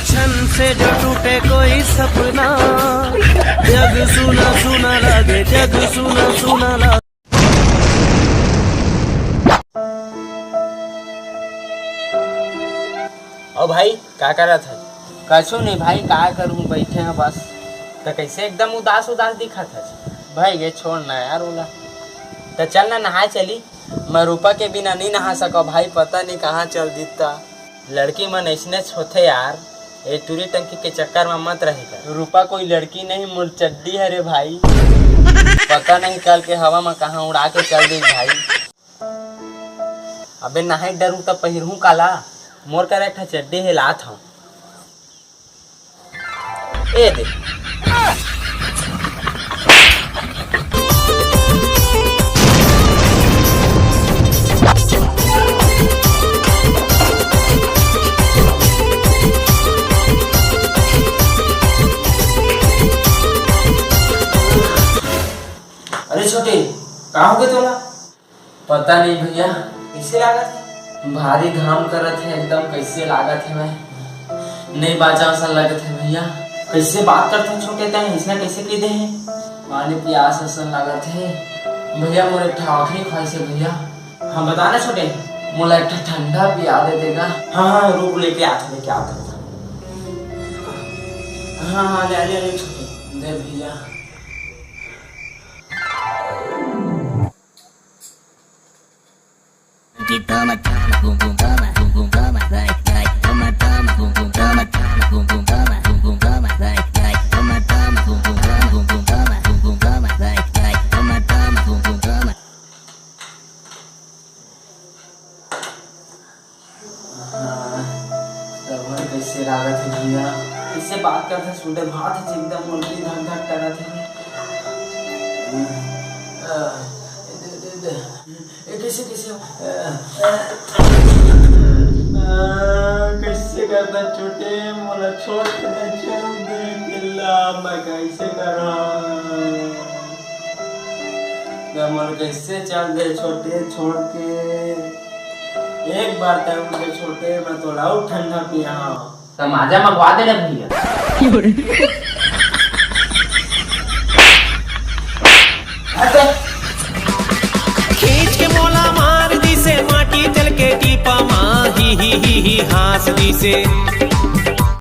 क्षण से जो टूटे कोई सपना, जग सुना सुना लगे, जग सुना सुना लगे। ओ भाई क्या कर रहा था? कछु नहीं भाई, क्या करूँ, बैठे हैं बस। तो कैसे एकदम उदास उदास दिखा था? भाई ये छोड़ना यार ओला। तो चल ना नहा चली। मैं रूपा के बिना नहीं नहा सको भाई, पता नहीं कहाँ चल दीता। लड़की मन ऐसने होते यार, ये टूरी टंकी के चक्कर में मत रहेगा। रूपा कोई लड़की नहीं, मुलचड्डी है रे भाई। पता नहीं कल के हवा में कहाँ उड़ा के चल दी भाई। अबे नहाई डरू तब पहिरहूँ काला, मोर कर एक चड्डी हिलात हूँ। ए देख अरे छोटे कहाँ हो गए तोला? पता नहीं भैया, कैसे लागत है? भारी घाम करत है एकदम। कैसे लागत है मैं नहीं बाजा सा लगत है भैया। कैसे बात करते हैं छोटे तय, इसने कैसे कह दे हैं? पानी प्यास ऐसा लागत है भैया। मोर एक आखिरी ख्वाहिश है भैया। हाँ बताना छोटे। मोला एक ठंडा पिया दे देगा? हाँ रूप लेके आते लेके आते। हाँ हाँ ले ले ले छोटे दे भैया। कैसे लागत है भैया? इससे बात करते छोटे भात है एकदम मुर्गी धक धक करत है। कैसे कैसे कैसे करता छोटे? मोला छोड़ के चल दे किल्ला, मैं कैसे करा? मोर कैसे चल दे छोटे छोड़ के? एक बार टाइम के छोटे मैं तो लाऊ ठंडा पिया। तमाजा मंगवा दे भैया। खींच के मोला मार दी से, माटी चल के टीपा माँ ही हास दी से।